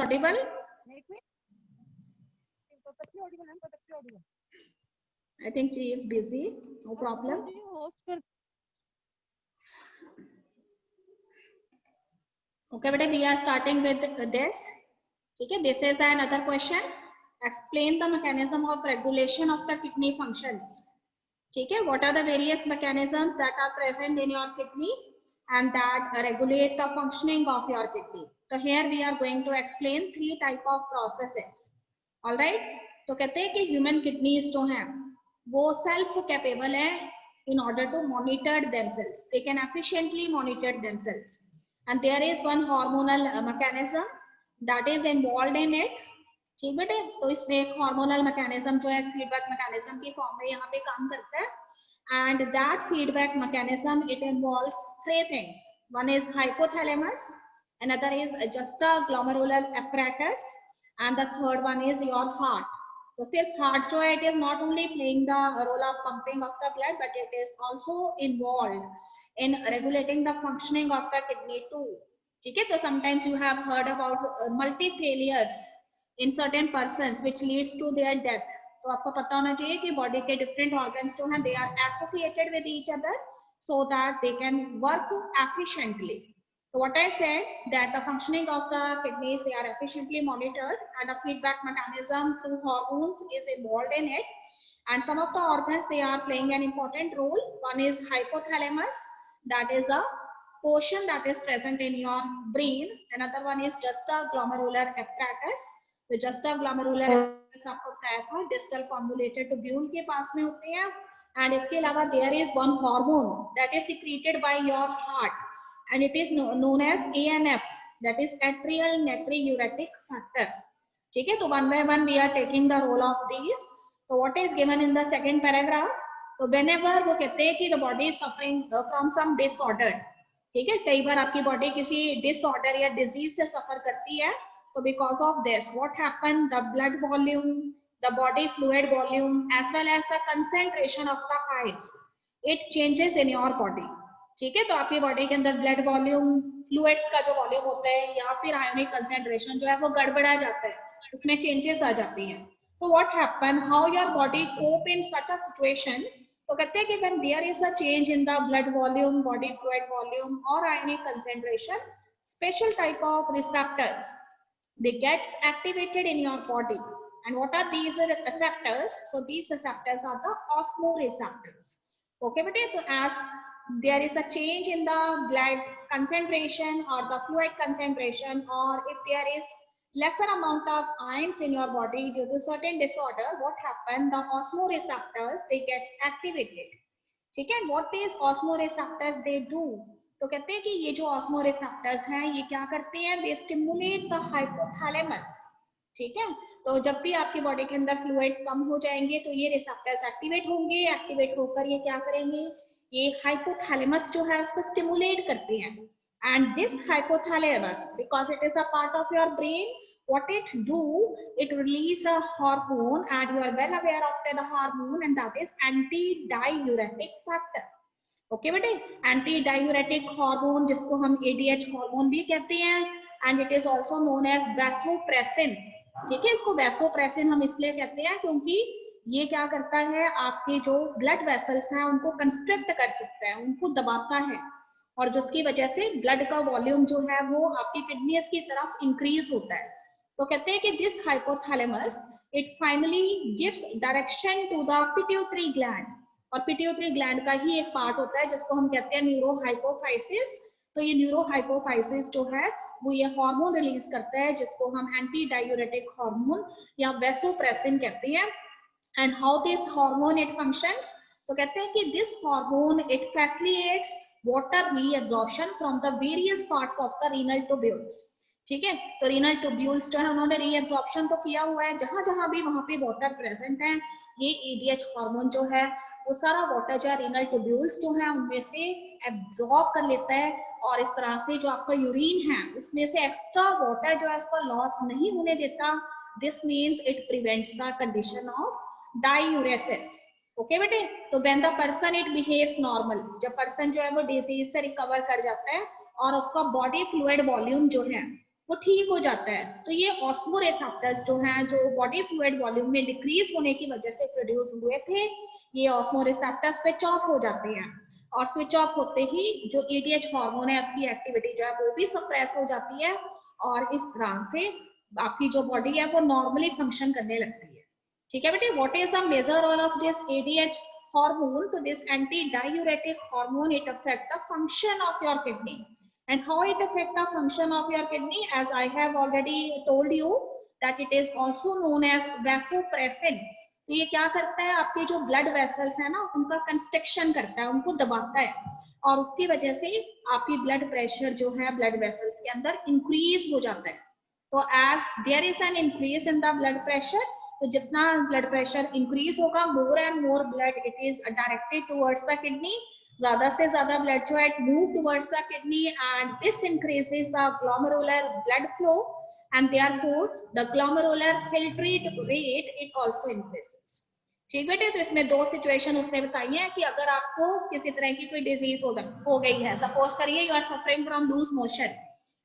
audible? I think she is busy. No problem. Okay, but we are starting with this. Okay, this is another question. Explain the mechanism of regulation of the kidney functions. Okay, what are the various mechanisms that are present in your kidney and that regulate the functioning of your kidney? So here we are going to explain 3 type of processes. All right. तो कहते हैं कि human kidneys जो हैं वो self capable है in order to monitor themselves. They can efficiently monitor themselves. And there is one hormonal mechanism that is involved in it. ठीक बेटे, तो इसमें एक हार्मोनल मैकेनिज्म जो है फीडबैक मैकेनिज्म की फॉर्म में यहाँ पे काम करता है. And that feedback mechanism, it involves 3 things. One is hypothalamus, another is juxtaglomerular apparatus, and the third one is your heart. So सिर्फ heart जो है, it is not only playing the role of pumping of the blood, but it is also involved in regulating the functioning of the kidney too. ठीक है, तो sometimes you have heard about multi failures in certain persons which leads to their death. तो आपको पता होना चाहिए कि body के डिफरेंट ऑर्गन्स जो हैं they are associated with each other so that they can work efficiently. So what I said, that the functioning of the kidneys, they are efficiently monitored, and a feedback mechanism through hormones is involved in it. And some of the organs, they are playing an important role. One is hypothalamus, that is a portion that is present in your brain. Another one is juxtaglomerular apparatus. तो juxtaglomerular apparatus आपको बताया था distal convoluted tubule के पास में होते हैं. And इसके अलावा there is one hormone that is secreted by your heart and it is known as ANF, that is atrial natriuretic factor. ठीक है, तो one by one we are taking the role of this. तो what is given in the second paragraph, तो whenever वो कहते हैं कि the body is suffering from some disorder. ठीक है, कई बार आपकी बॉडी किसी डिसऑर्डर या डिजीज से सफर करती है. So because of this, what happened? The blood volume, the body fluid volume, as well as the concentration of the ions, it changes in your body. ठीक है, तो आपकी बॉडी के अंदर ब्लड वॉल्यूम, फ्लूइड्स का जो वॉल्यूम होता है या फिर आयोनिक कंसेंट्रेशन जो है वो गड़बड़ा जाता है, उसमें चेंजेस आ जाती हैं. तो what happen? How your body cope in such a situation? तो कहते हैं कि when there is a change in the blood volume, body fluid volume or ionic concentration, special type of receptors, they gets activated in your body. And what are these receptors? So these receptors are the osmoreceptors. Okay, but so as there is a change in the blood concentration or the fluid concentration, or if there is lesser amount of ions in your body due to certain disorder, what happen? The osmoreceptors, they gets activated. ठीक है, what is osmoreceptors they do? तो कहते हैं कि ये जो ऑस्मोरेसेप्टर्स हैं ये क्या करते हैं? They stimulate the hypothalamus. ठीक है, तो जब भी आपकी बॉडी के अंदर फ्लूइड कम हो जाएंगे तो ये रिसेप्टर्स एक्टिवेट होंगे. एक्टिवेट होकर ये क्या करेंगे? ये हाइपोथैलेमस जो है उसको स्टिमुलेट करते हैं. And this hypothalamus, because it is a part of your brain, what it do, it release a hormone, and you are well aware of the hormone, and that is antidiuretic factor. Okay बेटे, anti diuretic hormone जिसको हम ADH hormone भी कहते हैं, and it is also known as vasopressin. ठीक है, इसको vasopressin हम इसलिए कहते हैं क्योंकि ये क्या करता है, आपके जो ब्लड वेसल्स हैं उनको कंस्ट्रिक्ट कर सकता है, उनको दबाता है, और जिसकी वजह से ब्लड का वॉल्यूम जो है वो आपकी किडनीज की तरफ इंक्रीज होता है. तो कहते हैं कि this hypothalamus, it finally gives direction to the pituitary gland. और पिट्यूटरी ग्लैंड का ही एक पार्ट होता है जिसको हम कहते हैं न्यूरोहाइपोफाइसिस. तो ये न्यूरोहाइपोफाइसिस जो है वो ये हार्मोन रिलीज करता है जिसको हम एंटी डायूरेटिक हार्मोन या वैसोप्रेसिन कहते हैं. And how this hormone it functions, तो कहते हैं कि this hormone it facilitates water reabsorption from the various parts of the renal tubules. ठीक है, तो रीनल ट्यूब्यूल्स जो है उन्होंने रीअब्जॉर्प्शन तो किया हुआ है, जहां जहां भी वहां पे वाटर प्रेजेंट है, ये ADH हार्मोन जो है वो सारा वाटर जो है रीनल ट्यूब्यूल्स जो है उनमें से एब्जॉर्ब कर लेता है, और इस तरह से जो आपका यूरिन है उसमें से एक्स्ट्रा वाटर जो है उसको लॉस नहीं होने देता. This means it prevents the condition of diuresis. Okay बेटे, तो when the person it behaves normal, जब पर्सन जो है वो डिजीज से रिकवर कर जाता है और उसका बॉडी फ्लूइड वॉल्यूम जो है वो ठीक हो जाता है। तो ये ऑस्मोरिसेप्टर्स जो हैं, जो बॉडी फ्लूइड वॉल्यूम में डिक्रीज होने की वजह से प्रोड्यूस हुए थे, ये ऑस्मोरिसेप्टर्स स्विच ऑफ हो जाते हैं, और स्विच ऑफ होते ही जो एडीएच हार्मोन है उसकी एक्टिविटी जो है वो भी सप्रेस हो जाती है, और इस तरह से आपकी जो बॉडी है वो नॉर्मली फंक्शन करने लगती है। ठीक है बेटे, what is the major role of this ADH hormone? तो this anti diuretic hormone, it affect the function of your kidney. And how it affect the function of your kidney? As I have already told you that it is also known as vasopressin. तो ये क्या करता है, आपके जो blood vessels है ना उनका कंस्ट्रक्शन करता है, उनको दबाता है, और उसकी वजह से आपकी ब्लड प्रेशर जो है ब्लड वेसल्स के अंदर इंक्रीज हो जाता है। तो as there is an increase in the blood pressure, तो जितना ब्लड प्रेशर इंक्रीज होगा, more and more blood it is directed towards the kidney, ज्यादा से ज्यादा ब्लड जो है move towards the kidney, and this increases the glomerular blood flow, and therefore the glomerular filtrate rate it also increases. ठीक बेटे, तो इसमें दो सिचुएशन उसने बताई है कि अगर आपको किसी तरह की कोई डिजीज हो गई है, सपोज करिए you are suffering from loose motion,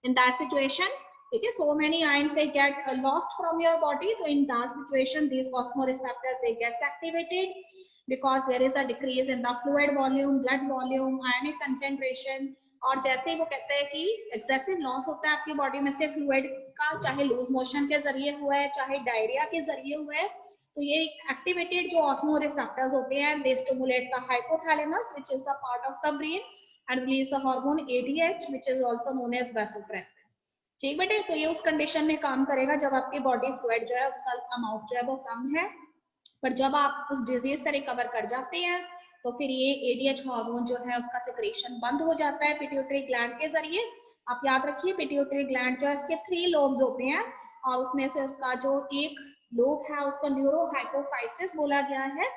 in that situation ठीक है, so many ions they get lost from your body, so in that situation these osmoreceptors they gets activated because there is a decrease in the fluid volume, blood volume, ionic concentration, और जैसे ही वो कहते हैं कि excessive loss होता है आपकी body में से फ्लूइड का, चाहे लूज मोशन के जरिए हुआ है चाहे डायरिया के जरिए हुआ है, तो ये एक्टिवेटेड जो ऑस्मोरिसेप्टर्स होते हैं they stimulate the hypothalamus which is the part of the brain and release the hormone ADH which is also known as vasopressin. ठीक बेटे, तो ये उस कंडीशन में काम करेगा जब आपकी बॉडी फ्लूइड जो है उसका अमाउंट जो है वो कम है, पर जब आप उस डिजीज से रिकवर कर जाते हैं तो फिर ये एडीएच हार्मोन जो है उसका सिक्रेशन बंद हो जाता है पिट्यूटरी ग्लैंड के जरिए। आप याद रखिए पिट्यूटरी ग्लैंड जो है इसके 3 लोब्स होते हैं, और उसमें से उसका जो एक लोब है उसको न्यूरोहाइपोफाइसिस बोला गया है,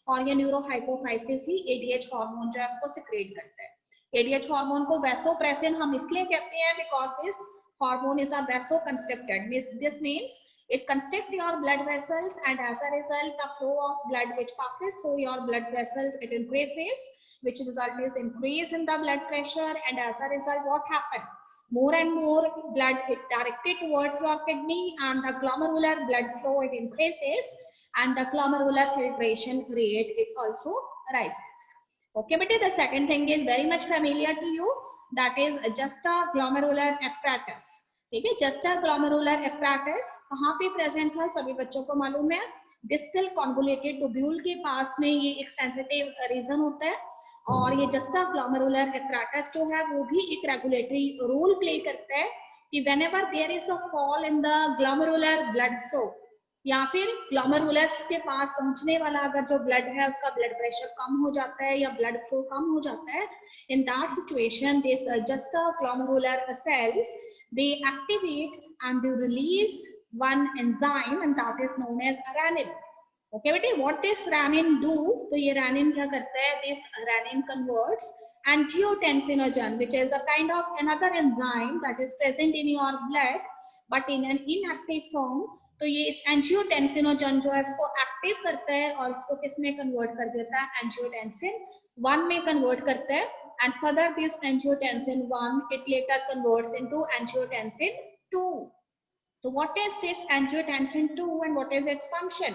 और ये न्यूरोहाइपोफाइसिस ही एडीएच हार्मोन जो है उसको सिक्रेट करता है। एडीएच हार्मोन को वैसोप्रेसिन हम इसलिए कहते हैं because this hormone is a vasoconstrictor. This means it constricts your blood vessels, and as a result the flow of blood which passes through your blood vessels it increases, which result is increase in the blood pressure, and as a result what happen, more and more blood it directed towards your kidney, and the glomerular blood flow it increases, and the glomerular filtration rate it also rises. Okay beta, the second thing is very much familiar to you, that is juxtaglomerular apparatus. ठीक है, juxtaglomerular apparatus कहाँ पे present है सभी बच्चों को मालूम है, डिस्टल कॉन्वोल्यूटेड ट्यूब्यूल के पास में ये एक सेंसिटिव रीजन होता है, और ये juxtaglomerular apparatus जो है वो भी एक रेगुलेटरी रोल प्ले करता है कि whenever there is a fall in the glomerular blood flow, या फिर ग्लोमेरुलस के पास पहुंचने वाला अगर जो ब्लड है उसका ब्लड प्रेशर कम हो जाता है या ब्लड फ्लो कम हो जाता है, इन that situation this juxtaglomerular cells they activate and they release one enzyme and that is known as renin. Okay बेटे, what does renin do? तो ये renin क्या करता है, this renin converts angiotensinogen which is a kind of another enzyme that is present in your blood but in an inactive form. तो ये इस angiotensinogen जो है इसको एक्टिव करता है और इसको किस में कन्वर्ट कर देता है, एंजियोटेंसिन 1 में कन्वर्ट करता है, and further this angiotensin 1 it later converts into angiotensin 2. तो what is this angiotensin 2 and what is its function?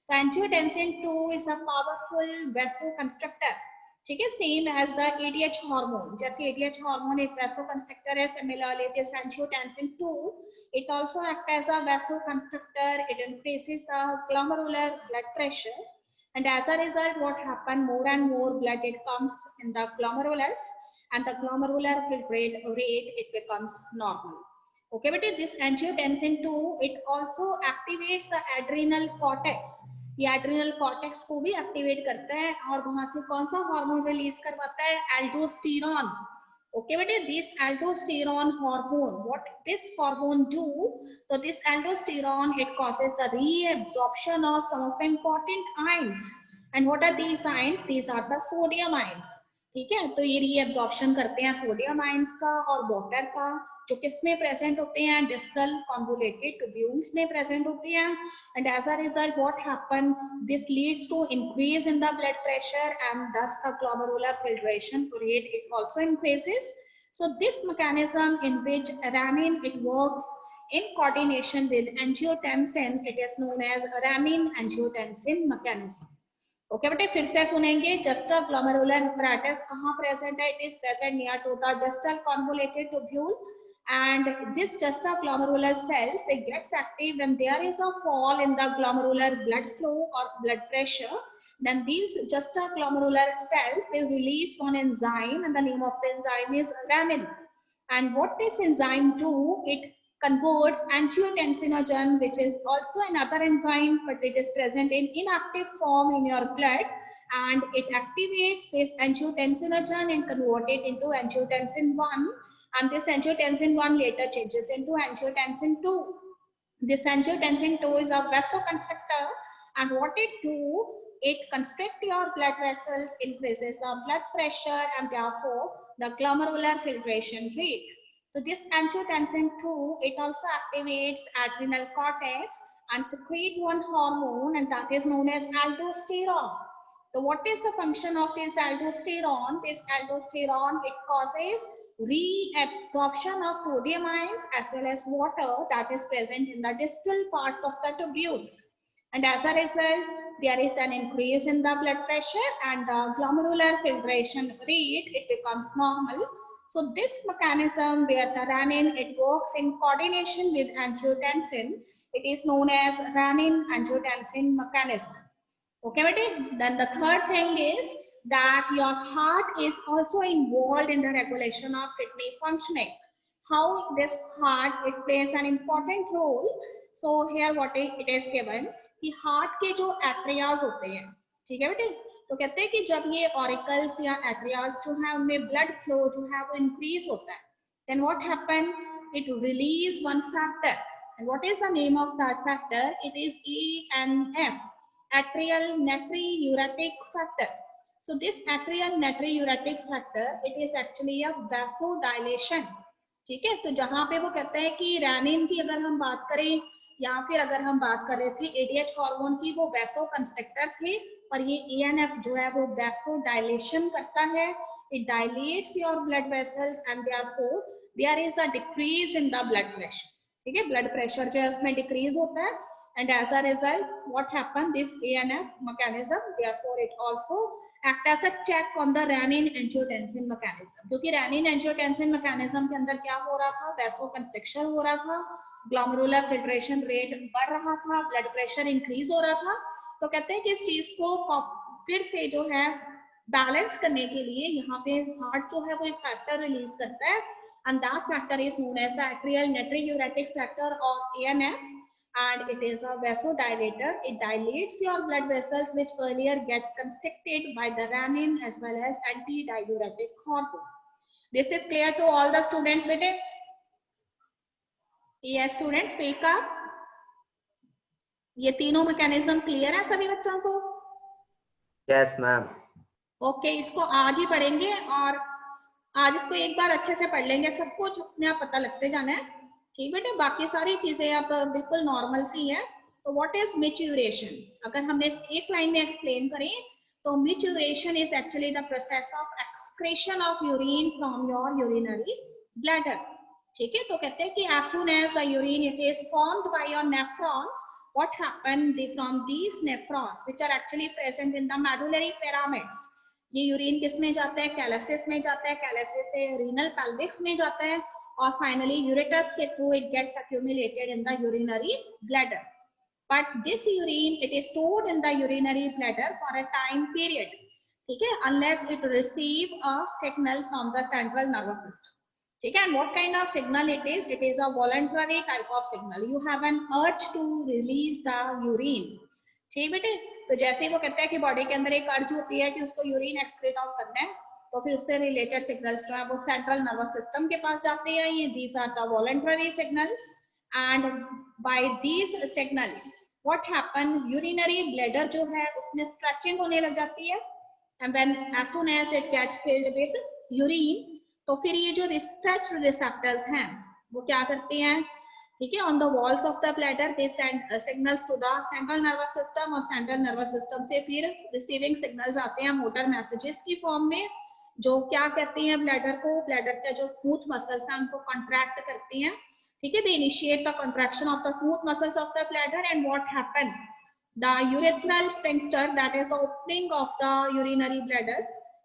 तो angiotensin 2 is a powerful vasoconstrictor, ठीक है, same as the ADH hormone. जैसे एडीएच हार्मोन एक vasoconstrictor है, similarly this angiotensin 2 it also acts as a vasoconstrictor, it increases the glomerular blood pressure, and as a result what happen, more and more blood it comes in the glomerulus and the glomerular filtrate rate it becomes normal. Okay but this angiotensin 2 it also activates the adrenal cortex, ये adrenal cortex को भी activate करता है और वहां से कौन सा हार्मोन रिलीज करवाता है, aldosterone. Okay but this aldosterone hormone, what this hormone do? So this aldosterone it causes the reabsorption of some of the important ions, and what are these ions? These are the sodium ions. ठीक है, तो ये reabsorption करते हैं sodium ions का और water का, जो किस में प्रेजेंट होते हैं, डिस्टल कॉन्वोलेटेड ट्यूब्यूल्स में प्रेजेंट होते हैं, and as a result what happen, this leads to increase in the blood pressure and thus the glomerular filtration rate it also increases. So this mechanism in which renin it works in coordination with angiotensin, it is known as renin angiotensin mechanism. Okay बेटे फिर से सुनेंगे. Juxtaglomerular apparatus कहाँ present है? It is present near to the distal convoluted tubule, and this juxtaglomerular cells they gets active when there is a fall in the glomerular blood flow or blood pressure. Then these juxtaglomerular cells they release one enzyme, and the name of the enzyme is renin. And what this enzyme do, it converts angiotensinogen, which is also another enzyme, but it is present in inactive form in your blood, and it activates this angiotensinogen and convert it into angiotensin 1, and this angiotensin 1 later changes into angiotensin 2. This angiotensin 2 is a vasoconstrictor, and what it do, it constricts your blood vessels, increases the blood pressure, and therefore the glomerular filtration rate. So this angiotensin 2, it also activates adrenal cortex and secrete one hormone, and that is known as aldosterone. So what is the function of this aldosterone? This aldosterone, it causes reabsorption of sodium ions as well as water that is present in the distal parts of the tubules. And as a result, there is an increase in the blood pressure and the glomerular filtration rate, it becomes normal. So this mechanism where the renin, it works in coordination with angiotensin, it is known as renin angiotensin mechanism. Okay, then the third thing is that your heart is also involved in the regulation of kidney functioning. How this heart, it plays an important role. So here what it is given कि heart के जो atria होते हैं, ठीक है बेटे, तो कहते हैं कि जब ये ऑरिकल्स या एट्रियाज जो है उनमें ब्लड फ्लो जो है वो इंक्रीज होता है, then what happen, it release one factor, and what is the name of that factor? It is ANF, atrial natriuretic factor. So this atrial natriuretic factor, it is actually a vasodilation. ठीक है, तो जहां पे वो कहते हैं कि rennin की अगर हम बात करें या फिर अगर हम बात कर रहे थे ADH हार्मोन की, वो वैसोकंस्ट्रिक्टर थे, और ये ANF जो है वो वैसोडाइलेशन करता है. It dilates your blood vessels and therefore there is a decrease in the blood pressure. ठीक है, ब्लड प्रेशर जो है उसमें डिक्रीज होता है, and as a result what happened, this ANF mechanism therefore it also act as a check on the renin angiotensin mechanism. क्योंकि renin angiotensin mechanism के अंदर क्या हो रहा था, वैसोकंस्ट्रिक्शन हो रहा था, ग्लोमेरुलर फिल्ट्रेशन रेट बढ़ रहा था, ब्लड प्रेशर इंक्रीज हो रहा था. तो कहते हैं कि इस चीज को फिर से जो है बैलेंस करने के लिए यहाँ पे हार्ट जो है वो एक फैक्टर रिलीज करता है, and that factor is known as the atrial natriuretic factor or ANF, and it is a vasodilator. It dilates your blood vessels which earlier gets constricted by the renin as well as antidiuretic hormone. This is clear to all the students bete? Yes student, pick up. ये तीनों mechanism clear है सभी बच्चों को? Yes ma'am. Okay, इसको आज ही पढ़ेंगे और आज इसको एक बार अच्छे से पढ़ लेंगे, सब कुछ अपने आप पता लगते जाना है. ठीक बेटे, बाकी सारी चीजें अब बिल्कुल नॉर्मल सी है. तो व्हाट इज मैच्योरेशन? अगर हमने एक लाइन में एक्सप्लेन करें तो maturation is actually the process of excretion of urine from your urinary bladder. ठीक है, तो कहते हैं कि as soon as the urine it is formed by your nephrons, what happened from these nephrons which are actually present in the medullary pyramids, ये urine किस में जाता है? कैलसिस में जाता है, कैलसिस से रीनल पेल्विक्स में जाता है, और फाइनली यूरेटस के through it gets accumulated in the urinary bladder. But this urine it is stored in the urinary bladder for a time period, ठीक है, unless it receive a signal from the central nervous system. ठीक है, and what kind of signal it is? It is a voluntary type of signal. You have an urge to release the urine. ठीक बेटे, तो जैसे वो कहता है कि बॉडी के अंदर एक अर्ज होती है कि उसको यूरिन एक्सक्रीट आउट करना है, तो फिर उससे रिलेटेड सिग्नल्स जो है वो सेंट्रल नर्वस सिस्टम के पास जाते हैं. ये these are the voluntary signals, and by these signals what happen, urinary bladder जो है उसमें स्ट्रेचिंग होने लग जाती है, and when as soon as it get filled with urine, तो फिर ये जो स्ट्रेच रिसेप्टर्स हैं वो क्या करते हैं, ठीक है, on the walls of the bladder they send signals to the central nervous system, और सेंट्रल नर्वस सिस्टम से फिर रिसीविंग सिग्नल्स आते हैं मोटर मैसेजेस की फॉर्म में, जो क्या कहती हैं ब्लैडर को, ब्लैडर के जो स्मूथ मसल्स हैं उनको कॉन्ट्रैक्ट करती हैं, ठीक है। They initiate the contraction of the smooth muscles of the bladder and what happen, the urethral sphincter that is the opening of the urinary bladder,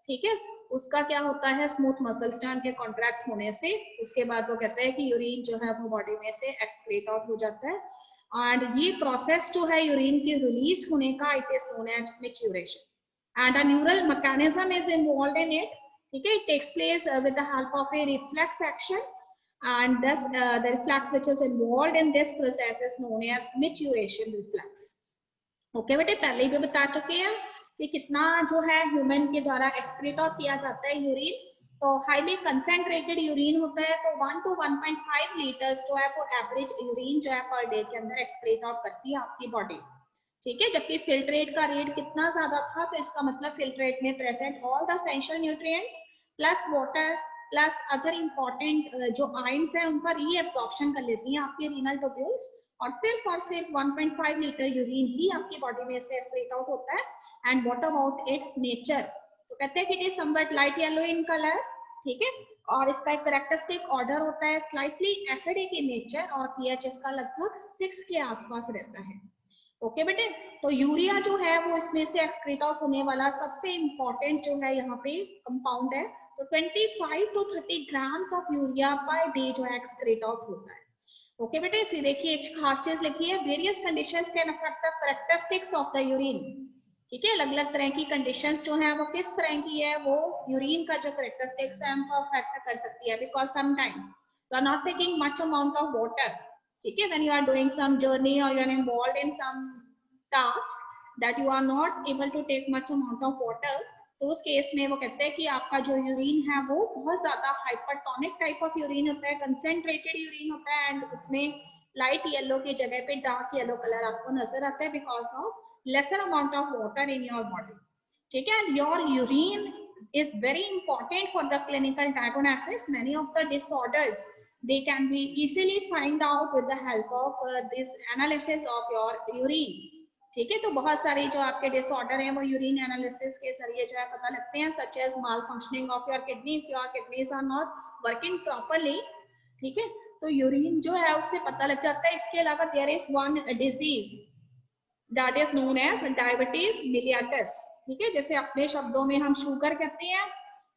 ठीक है, उसका क्या होता है, स्मूथ मसल्स जॉइंट के कॉन्ट्रैक्ट होने से उसके बाद वो कहते हैं कि यूरिन जो है वो बॉडी में से एक्सक्रीट आउट हो जाता है। एंड ये प्रोसेस जो है यूरिन के रिलीज होने का, it is known as micturition and a neural mechanism is involved in it, ठीक है। It takes place with the help of a reflex action and thus the reflex which is involved in this process is known as maturation reflex। Okay बेटे, पहले भी बता चुके हैं कि कितना जो है ह्यूमन के द्वारा एक्सक्रीट आउट किया जाता है यूरिन। तो हाईली कंसेंट्रेटेड यूरिन होता है, तो 1 to 1.5 लीटर्स जो है वो एवरेज यूरिन जो है पर डे के अंदर एक्सक्रीट आउट करती है आपकी बॉडी, ठीक है। जबकि फिल्ट्रेट का रेट कितना ज्यादा था, तो इसका मतलब फिल्ट्रेट में present all the essential nutrients plus water plus other important जो आयंस है उनका रीएब्जॉर्प्शन कर लेती हैं आपके रीनल ट्यूब्यूल्स, और सिर्फ 1.5 लीटर यूरिन ही आपकी बॉडी में से एक्सक्रीट आउट होता है। And what about it's nature, तो कहते हैं कि it is somewhat light yellow in colour, ठीक है, और इसका एक कैरेक्टरिस्टिक ऑर्डर होता है स्लाइटली एसिडिक इन नेचर, और पीएच इसका लगभग 6 के आसपास रहता है। ओके बेटे, तो यूरिया जो है वो इसमें से एक्सक्रीट आउट होने वाला सबसे इंपॉर्टेंट जो है यहाँ पे कंपाउंड है। तो 25 to 30 grams of urea per day जो है एक्सक्रीट आउट होता है। ओके बेटे, फिर देखिए एक खास चीज लिखी है, various conditions can affect the characteristics of the urine, ठीक है। अलग अलग तरह की कंडीशंस जो है वो किस तरह की है, वो यूरिन का जो कैरेक्टरिस्टिक्स है उनको अफेक्ट कर सकती है। Because sometimes you are not taking much amount of water, ठीक है, when you are doing some journey और you are involved in some task that you are not able to take much amount of water, तो उस case में वो कहते हैं कि आपका जो यूरिन है वो बहुत ज्यादा हाइपरटोनिक टाइप ऑफ यूरिन होता है, कंसेंट्रेटेड यूरिन होता है, एंड उसमें लाइट येलो की जगह पे डार्क येलो कलर आपको नजर आता है because of lesser amount of water in your body, ठीक है। and your urine is very important for the clinical diagnosis. Many of the disorders they can be easily find out with the help of this analysis of your urine, ठीक है। तो बहुत सारे जो आपके disorder हैं वो यूरिन एनालिसिस के जरिए जो है पता लगते हैं, such as malfunctioning of your kidney, if your kidneys are not working properly, ठीक है, तो यूरिन जो है उससे पता लग जाता है। इसके अलावा there is one disease that is known as diabetes mellitus, ठीक है, जैसे अपने शब्दों में हम शुगर कहते हैं,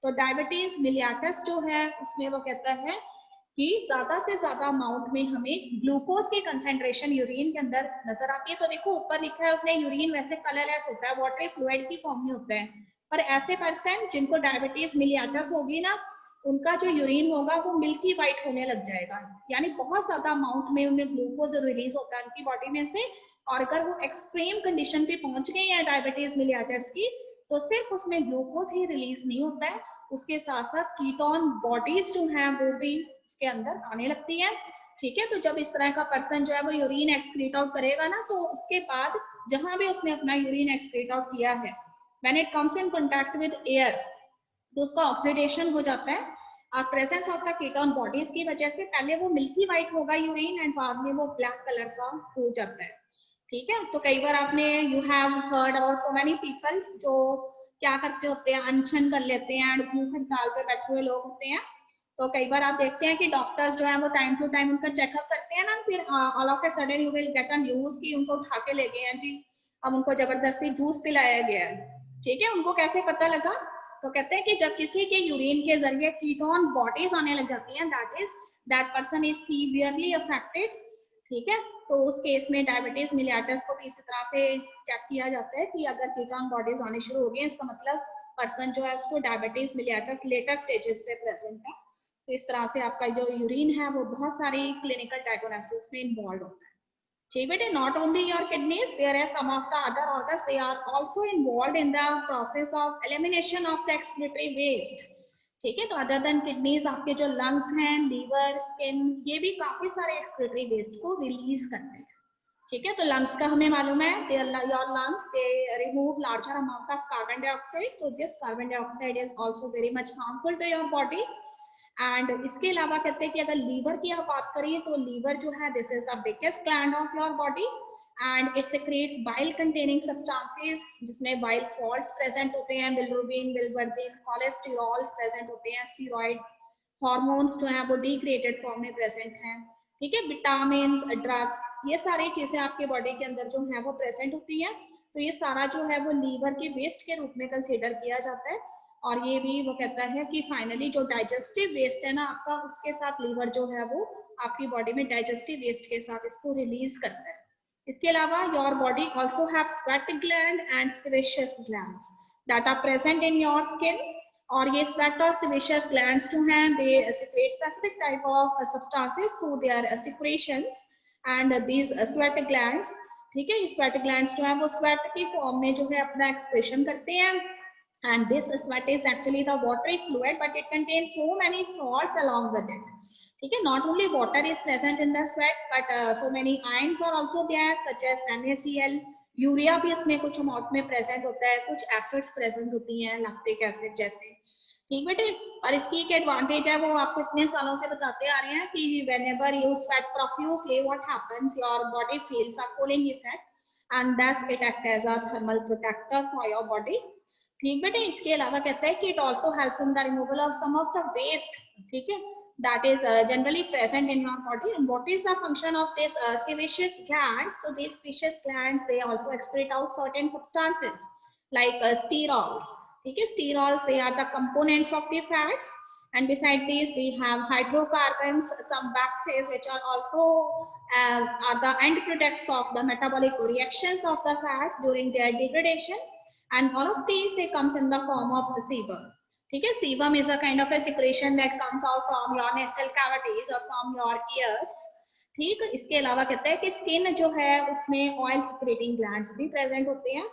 तो डायबिटीज मिलियाटस जो है उसमें वो कहता है कि ज्यादा से ज्यादा अमाउंट में हमें ग्लूकोज की कंसेंट्रेशन यूरिन के अंदर नजर आती है। तो देखो ऊपर लिखा है उसने, यूरिन वैसे कलरलेस होता है, वाटरी फ्लूइड की फॉर्म में होता है, पर ऐसे पर्सन जिनको डायबिटीज मिलियाटस होगी ना, उनका जो यूरिन होगा वो मिल्की व्हाइट होने लग जाएगा, यानी बहुत ज्यादा अमाउंट में उनमें ग्लूकोज रिलीज होता है उनकी बॉडी में से। और अगर वो एक्सट्रीम कंडीशन पे पहुंच गई है डायबिटीज मिलियाटस की, तो सिर्फ उसमें ग्लूकोज ही रिलीज नहीं होता है, उसके साथ साथ कीटोन बॉडीज जो है वो भी उसके अंदर आने लगती है, ठीक है। तो जब इस तरह का पर्सन जो है वो यूरिन एक्सक्रीट आउट करेगा ना, तो उसके बाद जहां भी उसने अपना यूरिन एक्सक्रीट आउट किया है, when it comes in contact with air, तो उसका ऑक्सीडेशन हो जाता है। Presence of the ketone bodies की वजह से पहले वो मिल्की व्हाइट होगा यूरिन, एंड बाद में वो ब्लैक कलर का हो जाता है, ठीक है। तो कई बार आपने you have heard about so many people जो क्या करते होते हैं, अनशन कर लेते हैं, एंड भूख हड़ताल पे बैठे हुए लोग होते हैं। तो कई बार आप देखते हैं कि डॉक्टर्स जो है वो टाइम टू टाइम उनका चेकअप करते हैं ना, फिर all of a sudden you will get a news कि उनको उठा के ले गए हैं जी, अब उनको जबरदस्ती जूस पिलाया गया है, ठीक है। उनको कैसे पता लगा, तो कहते हैं कि जब किसी के यूरिन के जरिए कीटोन बॉडीज आने लग जाती हैं, that person is severely affected, ठीक है। तो उस केस में डायबिटीज मिलियाटस को भी इसी तरह से चेक किया जाता है कि अगर कीटोन बॉडीज आने शुरू हो गई, इसका मतलब पर्सन जो है उसको डायबिटीज मिलियाटस लेटर स्टेजेस पे प्रेजेंट है। तो इस तरह से आपका जो यूरिन है वो बहुत सारी क्लिनिकल डायग्नोसिस में इन्वॉल्व होता है, ठीक है। Not only your kidneys, there are some of the other organs, they are also involved in the process of elimination of the excretory waste, ठीक है। तो अदर देन किडनीज आपके जो लंग्स हैं, लीवर, स्किन, ये भी काफी सारे एक्सक्रीटरी वेस्ट को रिलीज करते हैं, ठीक है। तो लंग्स का हमें मालूम है, your lungs they remove larger amount of carbon dioxide, तो this carbon dioxide is also very much harmful to your body. And इसके अलावा कहते हैं कि अगर लीवर की आप बात करिए, तो लीवर जो है this is the biggest gland of your body, and it secretes bile containing substances जिसमें bile salts प्रेजेंट होते हैं, बिलिरुबिन, बिलिवर्बिन, कोलेस्टेरॉल्स प्रेजेंट होते हैं, स्टेरॉइड हार्मोन्स जो हैं वो डिग्रेडेड फॉर्म में प्रेजेंट हैं, ठीक है, विटामिन, ड्रग्स, ये सारी चीजें आपके बॉडी के अंदर जो है वो प्रेजेंट होती है। तो ये सारा जो है वो लीवर के वेस्ट के रूप में कंसीडर किया जाता है, और ये भी वो कहता है कि फाइनली जो डाइजेस्टिव वेस्ट है ना आपका, उसके साथ लीवर जो है वो आपकी बॉडी में डाइजेस्टिव वेस्ट के साथ इसको रिलीज करता है। इसके अलावा your body also have sweat gland and sebaceous glands that are present in your skin, और ये स्वेट और सेबेशियस ग्लैंड्स जो हैं दे secrete specific type of substances through their secretions, and these sweat glands, ठीक है, स्वेट ग्लैंड्स जो है वो स्वेट की फॉर्म में जो है अपना एक्सप्रेशन करते हैं, and this sweat is actually the watery fluid but it contains so many salts along with it, ठीक है, not only water is present in the sweat but so many ions are also there such as NaCl, urea भी इसमें कुछ amount में present होता है, कुछ acids present होती हैं, लैक्टिक एसिड जैसे, ठीक बेटे। और इसकी एक एडवांटेज है वो आपको इतने सालों से बताते आ रहे हैं कि whenever you sweat profusely what happens, your body feels a cooling effect and thus it acts as a thermal protector for your body, ठीक बेटे। इसके अलावा कहता है कि it also helps in the removal of some of the waste, ठीक है, that is generally present in your body. And what is the function of this sebaceous glands? So these sebaceous glands they also excrete out certain substances like sterols, ठीक है, sterols they are the components of the fats, and beside these we have hydrocarbons, some waxes which are also are the end products of the metabolic reactions of the fats during their degradation, and all of these they comes in the form of the sebum, ठीक है। sebum is a kind of a secretion that comes out from your nasal cavities or from your ears, ठीक। इसके अलावा कहता है कि skin जो है उसमें ऑयल सिक्रेटिंग ग्लैंड्स भी प्रेजेंट होते हैं,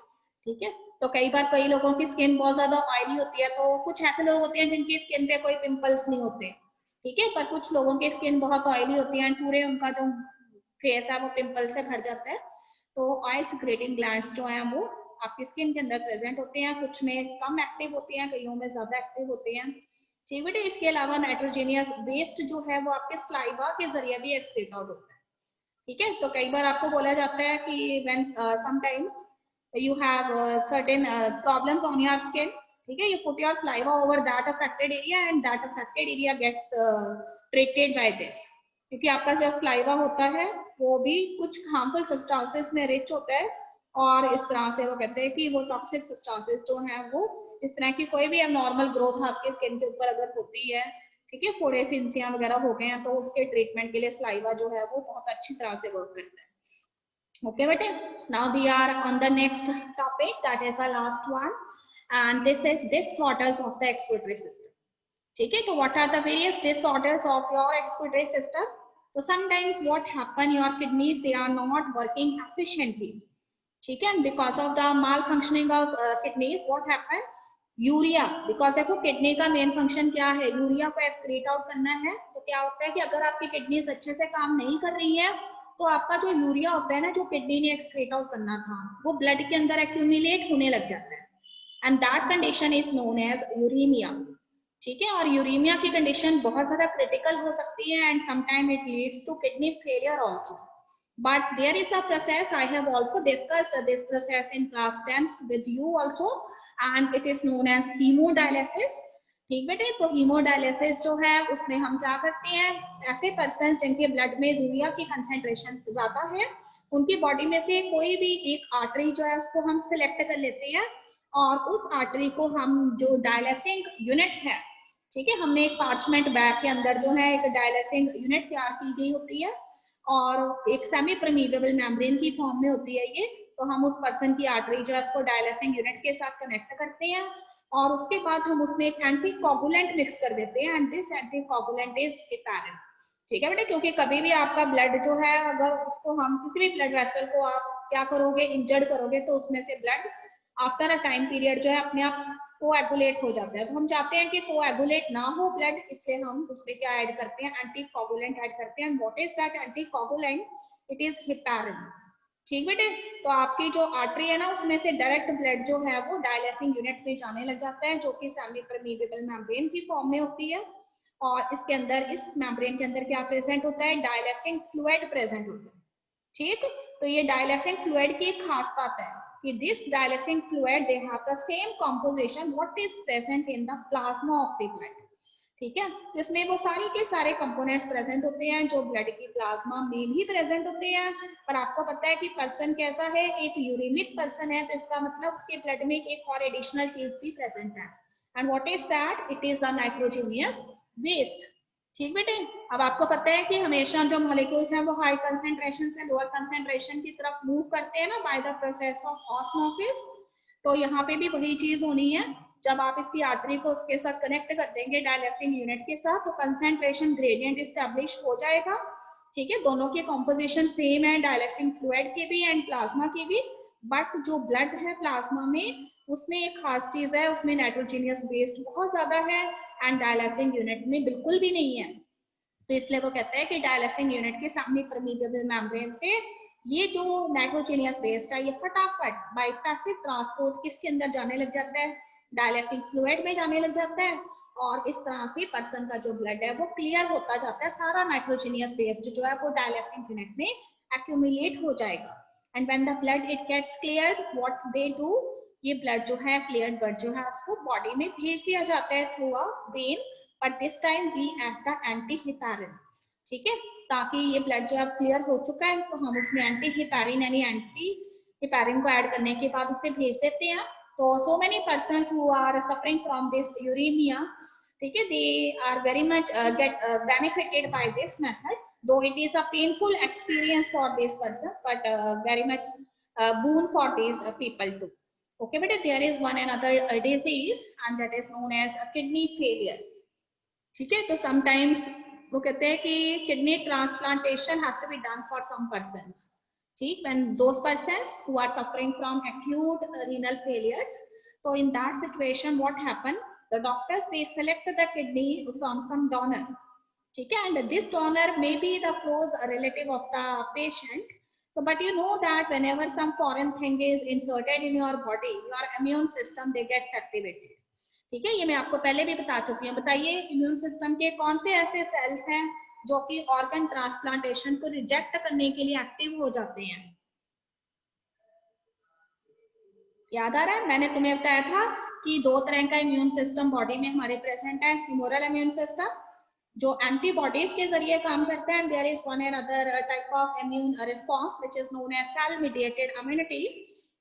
ठीक है। तो कई बार कई लोगों की स्किन बहुत ज्यादा ऑयली होती है, तो कुछ ऐसे लोग होते हैं जिनकी स्किन पे कोई पिंपल्स नहीं होते, ठीक है, पर कुछ लोगों की स्किन बहुत ऑयली होती है, पूरे उनका जो फेस है वो पिंपल से भर जाता है। तो ऑयल सिक्रेटिंग ग्लैंड्स जो हैं वो आपकी स्किन के अंदर प्रेजेंट होते हैं, कुछ में कम एक्टिव होते हैं, कईयों में ज्यादा एक्टिव होते हैं, ठीक बेटे। इसके अलावा नाइट्रोजेनियस वेस्ट जो है वो आपके स्लाइवा के जरिए भी एक्सक्रीट आउट होता है, ठीक है। तो कई बार आपको बोला जाता है कि when sometimes you have certain problems on your skin, ठीक है, you put your saliva over that affected area and that affected area gets treated by this, क्योंकि आपका जो saliva होता है वो भी कुछ harmful substances में रिच होता है, और इस तरह से वो कहते हैं कि वो टॉक्सिक सब्सटेंसेस जो हैं वो इस तरह की कोई भी एबनॉर्मल ग्रोथ आपके स्किन के ऊपर अगर होती है, ठीक है, फोड़े फिंसियां वगैरह हो गए हैं, तो उसके ट्रीटमेंट के लिए सलाइवा जो है वो बहुत अच्छी तरह से वर्क करता है। Okay, bete. Now we are on the next topic, that is the last one, and this is disorders of the excretory system. ठीक है, तो what are the various disorders of your excretory system? So sometimes what happen, your kidneys they are not working efficiently, ठीक है, because of the malfunctioning of kidneys what happen, urea, because देखो kidney का main function क्या है, urea को excrete out करना है। तो क्या होता है कि अगर आपकी किडनीज अच्छे से काम नहीं कर रही है तो आपका जो यूरिया होता है ना, जो किडनी ने एक्सक्रीट आउट करना था, वो ब्लड के अंदर एक्यूमुलेट होने लग जाता है, and that condition is known as uremia, ठीक है। और यूरीमिया की कंडीशन बहुत ज्यादा क्रिटिकल हो सकती है, and sometime it leads to kidney failure also, but there is a process, I have also discussed this process in class 10th with you also, and it is known as hemodialysis, ठीक बेटे। तो haemodialysis जो है उसमें हम क्या करते हैं, ऐसे पर्सन जिनके ब्लड में यूरिया की कंसेंट्रेशन ज्यादा है, उनकी बॉडी में से कोई भी एक आर्टरी जो है उसको हम सिलेक्ट कर लेते हैं, और उस आर्टरी को हम जो डायलिसिंग यूनिट है, ठीक है, हमने एक पार्चमेंट बैग के अंदर जो है एक डायलिसिंग यूनिट तैयार की गई होती है, और एक सेमी परमीएबल मेम्ब्रेन की फॉर्म में होती है ये। तो हम उस पर्सन की आर्टरी जो है उसको डायलिसिंग यूनिट के साथ कनेक्ट करते हैं, और उसके बाद हम उसमें एक एंटीकोगुलेंट मिक्स कर देते हैं, and this anticoagulant is heparin, ठीक है बेटा। क्योंकि कभी भी आपका ब्लड जो है, अगर उसको हम किसी भी ब्लड वेसल को आप क्या करोगे, इंजर्ड करोगे, तो उसमें से blood after a time period जो है अपने आप कोएगुलेट हो जाता है। तो हम चाहते हैं कि कोएगुलेट ना हो ब्लड, इसलिए हम उसमें क्या ऐड करते हैं, एंटीकोगुलेंट ऐड करते हैं। What is that anticoagulant, it is heparin, ठीक बेटे। तो आपकी जो आर्टरी है ना, उसमें से डायरेक्ट ब्लड जो है वो डायलिसिंग यूनिट में जाने लग जाता है, जो कि सेमी परमीएबल मेम्ब्रेन की फॉर्म में होती है, और इसके अंदर, इस मेम्ब्रेन के अंदर क्या प्रेजेंट होता है, डायलिसिंग फ्लूइड प्रेजेंट होता है, ठीक। तो ये डायलिसिंग फ्लूइड की एक खास बात है कि this dialysing fluid they have the same composition what is present in the plasma of the blood. ठीक है, इसमें वो सारे के सारे कंपोनेंट्स प्रेजेंट होते हैं जो ब्लड की प्लाज्मा में भी प्रेजेंट होते हैं। पर आपको पता है कि पर्सन कैसा है, एक यूरेमिक पर्सन है, तो इसका मतलब उसके ब्लड में एक और एडिशनल चीज भी प्रेजेंट है। And what is that? It is the nitrogenous waste. ठीक बेटे, अब आपको पता है कि हमेशा जो मॉलिक्यूल्स हैं वो हाई कंसेंट्रेशन से लोअर कंसेंट्रेशन की तरफ मूव करते हैं ना by the process of osmosis. तो यहाँ पे भी वही चीज होनी है। जब आप इसकी आर्टरी को उसके साथ कनेक्ट कर देंगे डायलिसिंग यूनिट के साथ तो कंसेंट्रेशन ग्रेडियंट इस्टेब्लिश हो जाएगा। ठीक है, दोनों के कॉम्पोजिशन सेम है, डायलिसिंग फ्लूइड के भी एंड प्लाज्मा की भी, बट जो ब्लड है प्लाज्मा में उसमें एक खास चीज है, उसमें नाइट्रोजीनियस वेस्ट बहुत ज्यादा है एंड डायलिसिंग यूनिट में बिल्कुल भी नहीं है। तो इसलिए वो कहते हैं कि डायलिसिंग यूनिट के सामने परमीएबल मेम्ब्रेन से ये जो नाइट्रोजीनियस वेस्ट है ये फटाफट बाय पैसिव ट्रांसपोर्ट किसके अंदर जाने लग जाता है, डायलिसिंग फ्लूइड में जाने लग जाता है। और इस तरह से पर्सन का जो ब्लड है वो क्लियर होता जाता है, सारा नाइट्रोजीनियस वेस्ट जो है वो डायलिसिंग यूनिट में एक्यूमुलेट हो जाएगा। And when the blood it gets cleared what they do, ये ब्लड जो है क्लियर ब्लड जो है उसको बॉडी में भेज दिया जाता है through a vein, but this time we add the anti heparin. ठीक है, ताकि ये ब्लड जो अब क्लियर हो चुका है तो हम उसमें एंटी हिपैरिन यानी एंटी हिपैरिन को ऐड करने के बाद उसे भेज देते हैं। तो so many persons who are suffering from this uremia, ठीक है, they are very much get benefited by this method, though it is a painful experience for these persons, but very much boon for these people too. Okay, but there is one another disease and that is known as kidney failure. ठीक है, तो sometimes वो कहते हैं कि kidney transplantation has to be done for some persons. ठीक, when those persons who are suffering from acute renal failures, so in that situation what happen, the doctors they select the kidney from some donor. ठीक है, and this donor may be the close relative of the patient. So but you know that whenever some foreign thing is inserted in your body, your immune system they gets activated. ठीक है, ये मैं आपको पहले भी बता चुकी हूँ। बताइए इम्यून सिस्टम के कौन से ऐसे सेल्स हैं जो कि ऑर्गन ट्रांसप्लांटेशन को रिजेक्ट करने के लिए एक्टिव हो जाते हैं? याद आ रहा है, मैंने तुम्हें बताया था कि दो तरह का इम्यून सिस्टम बॉडी में हमारे प्रेजेंट है। ह्यूमरल इम्यून सिस्टम जो एंटीबॉडीज के जरिए काम करता है, there is one and other type of immune response which is known as cell mediated immunity,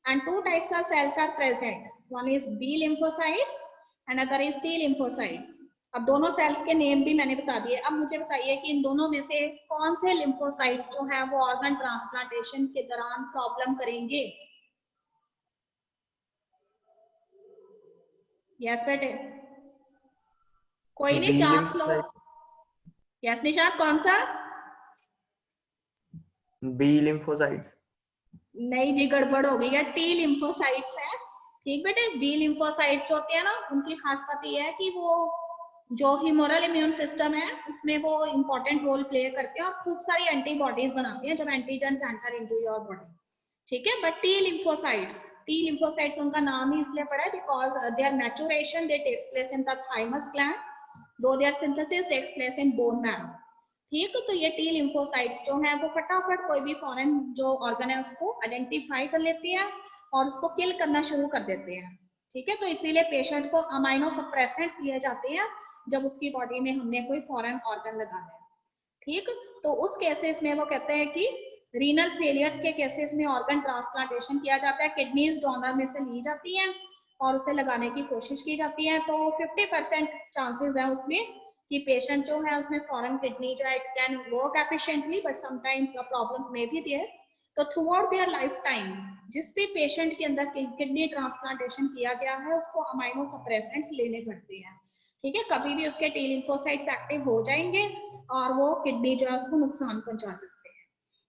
and two types of cells are present, one is B lymphocytes, another is T lymphocytes. अब दोनों sales के name भी मैंने बता दिए। अब मुझे बताइए कि इन दोनों में से कौन से लिम्फोसाइट्स जो है वो ऑर्गन ट्रांसप्लांटेशन के दौरान प्रॉब्लम करेंगे? यस बेटे, कोई नहीं, चांस लो। यस निशांत, कौन सा? B lymphocytes. नहीं जी, गड़बड़ हो गई है, टी लिम्फोसाइट्स है। ठीक बेटे, बी लिम्फोसाइट्स जो होते हैं ना उनकी खास बात यह है कि वो जो ह्यूमरल इम्यून सिस्टम है उसमें वो इंपॉर्टेंट रोल प्ले करते हैं और खूब सारी एंटीबॉडीज बनाते हैं जब antigen enter into your body. ठीक है, बट टी लिम्फोसाइट्स उनका नाम ही इसलिए पड़ा है because their maturation they takes place in the thymus gland, though their synthesis takes place in bone marrow. ठीक, तो ये टी लिम्फोसाइट्स जो है वो फटाफट कोई भी फॉरेन जो ऑर्गन है उसको आइडेंटिफाई कर लेती है और उसको किल करना शुरू कर देते हैं। ठीक है, तो इसीलिए पेशेंट को अमाइनो सप्रेसेंट्स दिए जाते हैं जब उसकी बॉडी में हमने कोई फॉरेन ऑर्गन लगाना है। ठीक, तो उस केसेस में वो कहते हैं कि रीनल फेलियर्स के केसेस में ऑर्गन ट्रांसप्लांटेशन किया जाता है, किडनीज डोनर में से ली जाती हैं और उसे लगाने की कोशिश की जाती है। तो 50% चांसेस है उसमें कि पेशेंट जो है उसमें फॉरेन किडनी जो है it can work efficiently, but sometimes the problems may be there. तो throughout their lifetime जिस भी पेशेंट के अंदर किडनी ट्रांसप्लांटेशन किया गया है उसको अमाइनो सप्रेसेंट्स लेने पड़ते हैं। ठीक है, कभी भी उसके टी लिम्फोसाइट्स एक्टिव हो जाएंगे और वो किडनी जो है उसको नुकसान पहुंचा सकते हैं।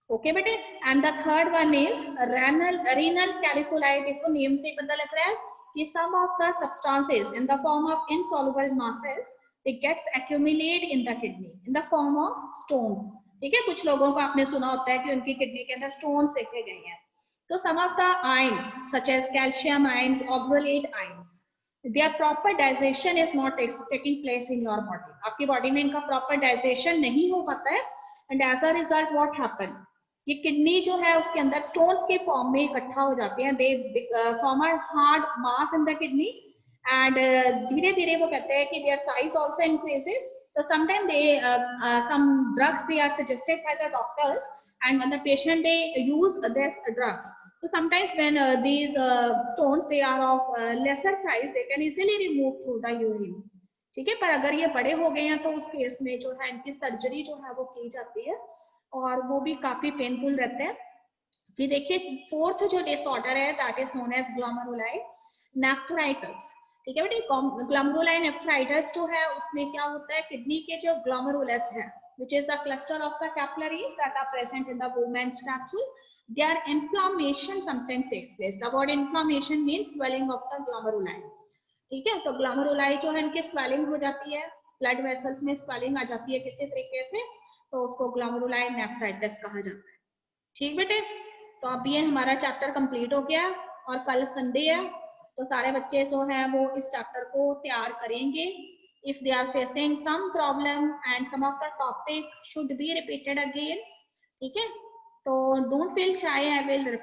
ओके बेटे, and the third one is renal calculi. देखो नेम से पता लग रहा है कि some of the substances in the form of insoluble masses it gets accumulate in the kidney in the form of stones। ठीक है, कुछ लोगों को आपने सुना होता है कि उनकी किडनी के अंदर स्टोन्स देखे गए हैं। तो some of the ions such as calcium ions, oxalate ions, their proper digestion is not taking place in your body। आपकी बॉडी में इनका प्रॉपर डाइजेशन नहीं हो पाता है, and as a result what happen, ये किडनी जो है उसके अंदर स्टोन्स के फॉर्म में इकट्ठा हो जाते हैं, they form a hard mass in the kidney and धीरे धीरे वो कहते हैं कि their size also increases. So sometimes some drugs they are suggested by the doctors, and when the patient they use this drugs, so sometimes when these stones they are of lesser size, they can easily remove through the urine. ठीक है, पर अगर ये बड़े हो गए हैं तो उस केस में जो है इनकी सर्जरी जो है वो की जाती है और वो भी काफी पेनफुल रहता है. फिर देखिए फोर्थ जो डिसऑर्डर है that is known as glomerulonephritis. ठीक है बेटे, ग्लोमेरुलाई नेफ्राइटिस जो है उसमें क्या होता है, किडनी के जो ग्लोमेरुलस है which is the cluster of the capillaries that are present in the woman's capsule, their inflammation sometimes takes place. The word inflammation means swelling of the glomeruli. ठीक है, तो ग्लोमेरुलाई जो है इनकी स्वेलिंग हो जाती है, ब्लड वेसल्स में स्वेलिंग आ जाती है किसी तरीके से, तो उसको ग्लोमेरुलाई नेफ्राइटिस कहा जाता है. ठीक बेटे, तो अब ये हमारा चैप्टर कंप्लीट हो गया और कल संडे है, तो सारे बच्चे जो हैं वो इस चैप्टर को तैयार करेंगे. If they are facing some problem and some of the topic should be repeated again. ठीक है, तो don't feel shy, I will